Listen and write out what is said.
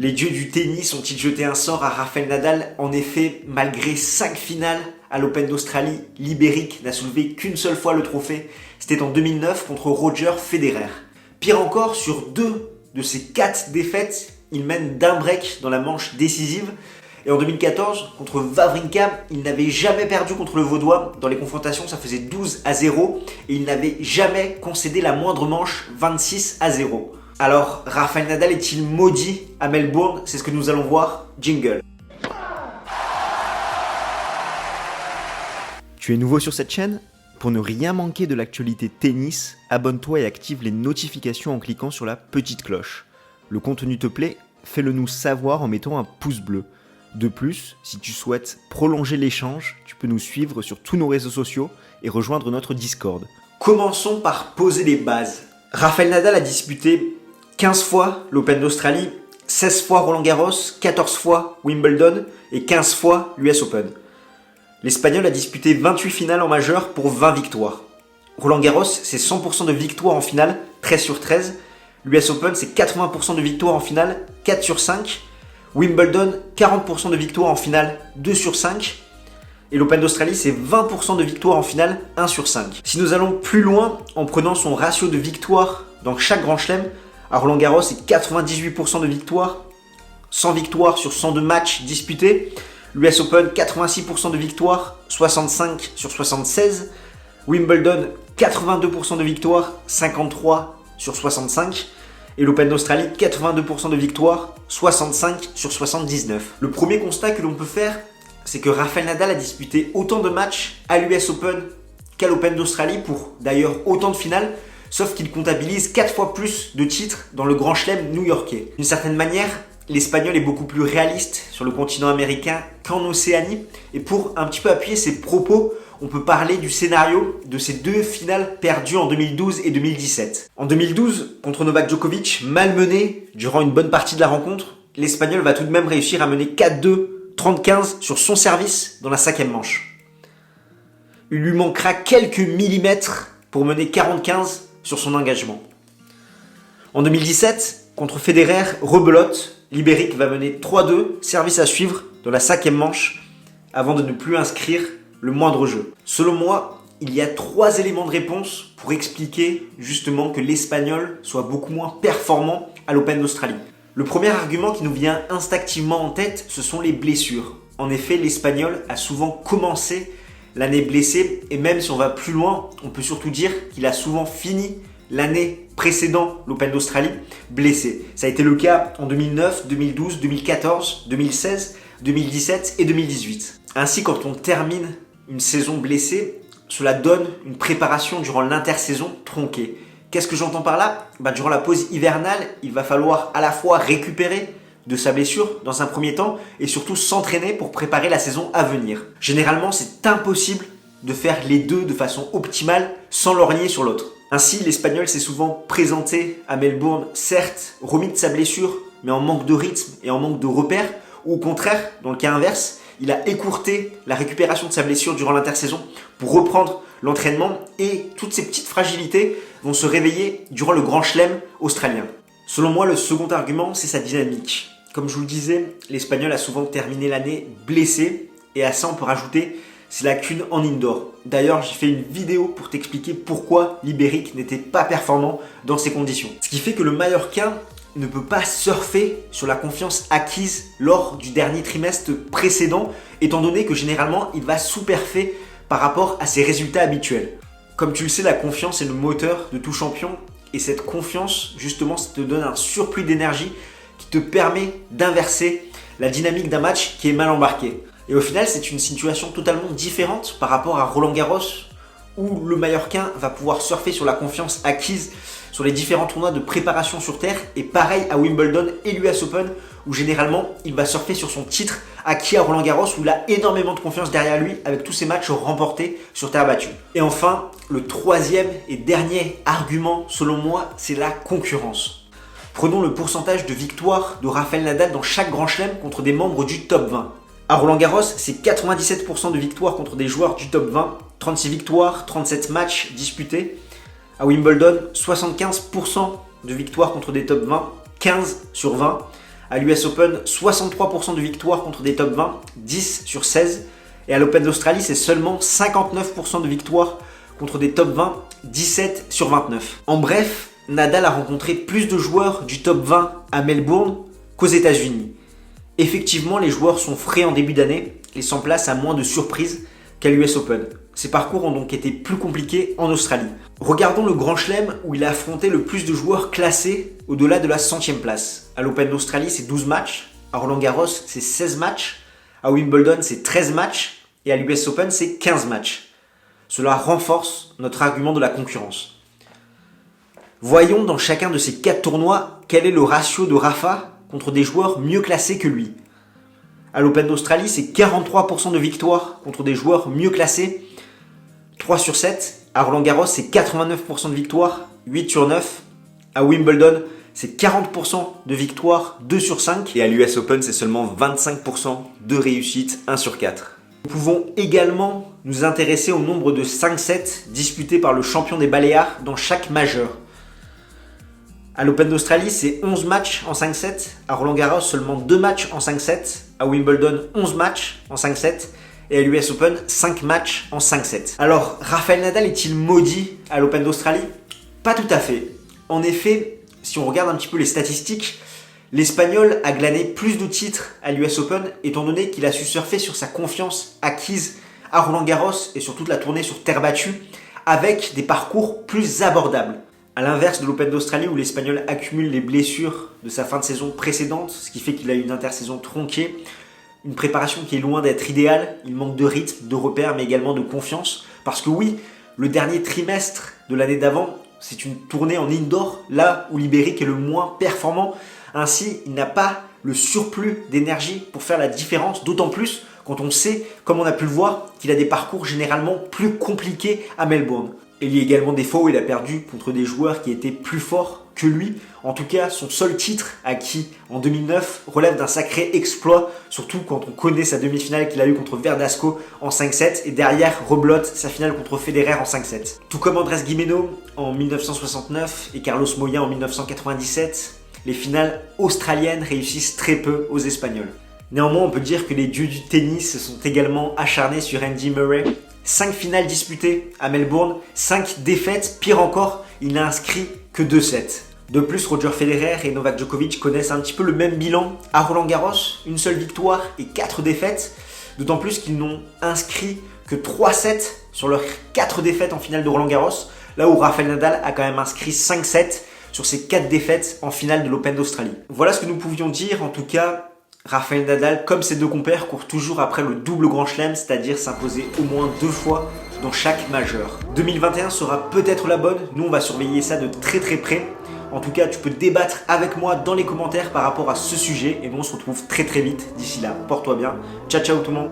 Les dieux du tennis ont-ils jeté un sort à Rafael Nadal? En effet, malgré 5 finales à l'Open d'Australie, l'Ibérique n'a soulevé qu'une seule fois le trophée. C'était en 2009 contre Roger Federer. Pire encore, sur 2 de ses 4 défaites, il mène d'un break dans la manche décisive. Et en 2014, contre Wawrinka, il n'avait jamais perdu contre le Vaudois. Dans les confrontations, ça faisait 12-0 et il n'avait jamais concédé la moindre manche, 26-0. Alors, Rafael Nadal est-il maudit à Melbourne? C'est ce que nous allons voir. Jingle. Tu es nouveau sur cette chaîne? Pour ne rien manquer de l'actualité tennis, abonne-toi et active les notifications en cliquant sur la petite cloche. Le contenu te plaît? Fais-le nous savoir en mettant un pouce bleu. De plus, si tu souhaites prolonger l'échange, tu peux nous suivre sur tous nos réseaux sociaux et rejoindre notre Discord. Commençons par poser les bases. Rafael Nadal a disputé 15 fois l'Open d'Australie, 16 fois Roland-Garros, 14 fois Wimbledon et 15 fois l'US Open. L'Espagnol a disputé 28 finales en majeur pour 20 victoires. Roland-Garros, c'est 100% de victoires en finale, 13 sur 13. L'US Open, c'est 80% de victoires en finale, 4 sur 5. Wimbledon, 40% de victoires en finale, 2 sur 5. Et l'Open d'Australie, c'est 20% de victoires en finale, 1 sur 5. Si nous allons plus loin, en prenant son ratio de victoires dans chaque grand chelem, à Roland-Garros, c'est 98% de victoires, 100 victoires sur 102 matchs disputés. L'US Open, 86% de victoires, 65 sur 76. Wimbledon, 82% de victoires, 53 sur 65. Et l'Open d'Australie, 82% de victoires, 65 sur 79. Le premier constat que l'on peut faire, c'est que Rafael Nadal a disputé autant de matchs à l'US Open qu'à l'Open d'Australie pour d'ailleurs autant de finales, sauf qu'il comptabilise 4 fois plus de titres dans le Grand Chelem new-yorkais. D'une certaine manière, l'Espagnol est beaucoup plus réaliste sur le continent américain qu'en Océanie. Et pour un petit peu appuyer ses propos, on peut parler du scénario de ces 2 finales perdues en 2012 et 2017. En 2012, contre Novak Djokovic, malmené durant une bonne partie de la rencontre, l'Espagnol va tout de même réussir à mener 4-2, 30-15 sur son service dans la 5e manche. Il lui manquera quelques millimètres pour mener 40-15 sur son engagement. En 2017, contre Federer, rebelote, l'Ibérique va mener 3-2, service à suivre dans la 5e manche, avant de ne plus inscrire le moindre jeu. Selon moi, il y a 3 éléments de réponse pour expliquer justement que l'Espagnol soit beaucoup moins performant à l'Open d'Australie. Le premier argument qui nous vient instinctivement en tête, ce sont les blessures. En effet, l'Espagnol a souvent commencé l'année blessé, et même si on va plus loin, on peut surtout dire qu'il a souvent fini l'année précédant l'Open d'Australie blessé. Ça a été le cas en 2009, 2012, 2014, 2016, 2017 et 2018. Ainsi, quand on termine une saison blessée, cela donne une préparation durant l'intersaison tronquée. Qu'est-ce que j'entends par là? Durant la pause hivernale, il va falloir à la fois récupérer de sa blessure dans un premier temps et surtout s'entraîner pour préparer la saison à venir. Généralement, c'est impossible de faire les deux de façon optimale sans lorgner sur l'autre. Ainsi, l'Espagnol s'est souvent présenté à Melbourne, certes remis de sa blessure, mais en manque de rythme et en manque de repères, ou au contraire, dans le cas inverse, il a écourté la récupération de sa blessure durant l'intersaison pour reprendre l'entraînement, et toutes ces petites fragilités vont se réveiller durant le Grand Chelem australien. Selon moi, le second argument, c'est sa dynamique. Comme je vous le disais, l'Espagnol a souvent terminé l'année blessé, et à ça on peut rajouter ses lacunes en indoor. D'ailleurs, j'ai fait une vidéo pour t'expliquer pourquoi l'Ibérique n'était pas performant dans ces conditions. Ce qui fait que le Mallorquin ne peut pas surfer sur la confiance acquise lors du dernier trimestre précédent, étant donné que généralement il va sous-perfer par rapport à ses résultats habituels. Comme tu le sais, la confiance est le moteur de tout champion, et cette confiance, justement, ça te donne un surplus d'énergie qui te permet d'inverser la dynamique d'un match qui est mal embarqué. Et au final, c'est une situation totalement différente par rapport à Roland-Garros, où le Mallorquin va pouvoir surfer sur la confiance acquise sur les différents tournois de préparation sur terre, et pareil à Wimbledon et l'US Open, où généralement il va surfer sur son titre acquis à Roland-Garros, où il a énormément de confiance derrière lui avec tous ses matchs remportés sur terre battue. Et enfin, le troisième et dernier argument selon moi, c'est la concurrence. Prenons le pourcentage de victoires de Rafael Nadal dans chaque grand chelem contre des membres du top 20. À Roland-Garros, c'est 97% de victoires contre des joueurs du top 20, 36 victoires, 37 matchs disputés. À Wimbledon, 75% de victoires contre des top 20, 15 sur 20. À l'US Open, 63% de victoires contre des top 20, 10 sur 16. Et à l'Open d'Australie, c'est seulement 59% de victoires contre des top 20, 17 sur 29. En bref, Nadal a rencontré plus de joueurs du top 20 à Melbourne qu'aux États-Unis. Effectivement, les joueurs sont frais en début d'année, laissant place à moins de surprises qu'à l'US Open. Ces parcours ont donc été plus compliqués en Australie. Regardons le Grand Chelem où il a affronté le plus de joueurs classés au-delà de la 100e place. À l'Open d'Australie, c'est 12 matchs. À Roland-Garros, c'est 16 matchs. À Wimbledon, c'est 13 matchs. Et à l'US Open, c'est 15 matchs. Cela renforce notre argument de la concurrence. Voyons dans chacun de ces 4 tournois quel est le ratio de Rafa contre des joueurs mieux classés que lui. À l'Open d'Australie, c'est 43% de victoires contre des joueurs mieux classés, 3 sur 7. À Roland-Garros, c'est 89% de victoires, 8 sur 9. À Wimbledon, c'est 40% de victoires, 2 sur 5. Et à l'US Open, c'est seulement 25% de réussite, 1 sur 4. Nous pouvons également nous intéresser au nombre de 5-7 disputés par le champion des Baléares dans chaque majeur. À l'Open d'Australie, c'est 11 matchs en 5-7. À Roland-Garros, seulement 2 matchs en 5-7. À Wimbledon, 11 matchs en 5-7. Et à l'US Open, 5 matchs en 5-7. Alors, Rafael Nadal est-il maudit à l'Open d'Australie? Pas tout à fait. En effet, si on regarde un petit peu les statistiques, l'Espagnol a glané plus de titres à l'US Open étant donné qu'il a su surfer sur sa confiance acquise à Roland-Garros et sur toute la tournée sur terre battue avec des parcours plus abordables. À l'inverse de l'Open d'Australie où l'Espagnol accumule les blessures de sa fin de saison précédente, ce qui fait qu'il a une intersaison tronquée, une préparation qui est loin d'être idéale, il manque de rythme, de repères mais également de confiance parce que oui, le dernier trimestre de l'année d'avant, c'est une tournée en indoor, là où l'Ibérique est le moins performant. Ainsi, il n'a pas le surplus d'énergie pour faire la différence, d'autant plus quand on sait, comme on a pu le voir, qu'il a des parcours généralement plus compliqués à Melbourne. Il y a également des fois où il a perdu contre des joueurs qui étaient plus forts que lui. En tout cas, son seul titre acquis en 2009 relève d'un sacré exploit, surtout quand on connaît sa demi-finale qu'il a eue contre Verdasco en 5-7 et derrière reblote sa finale contre Federer en 5-7. Tout comme Andrés Guimeno en 1969 et Carlos Moya en 1997, les finales australiennes réussissent très peu aux Espagnols. Néanmoins, on peut dire que les dieux du tennis se sont également acharnés sur Andy Murray. 5 finales disputées à Melbourne, 5 défaites, pire encore, il n'a inscrit que 2 sets. De plus, Roger Federer et Novak Djokovic connaissent un petit peu le même bilan à Roland-Garros, une seule victoire et 4 défaites, d'autant plus qu'ils n'ont inscrit que 3 sets sur leurs 4 défaites en finale de Roland-Garros, là où Rafael Nadal a quand même inscrit 5 sets sur ses 4 défaites en finale de l'Open d'Australie. Voilà ce que nous pouvions dire, en tout cas, Rafael Nadal, comme ses deux compères, court toujours après le double grand chelem, c'est-à-dire s'imposer au moins 2 fois dans chaque majeur. 2021 sera peut-être la bonne, nous on va surveiller ça de très très près. En tout cas, tu peux débattre avec moi dans les commentaires par rapport à ce sujet et nous on se retrouve très très vite. D'ici là, porte-toi bien. Ciao ciao tout le monde.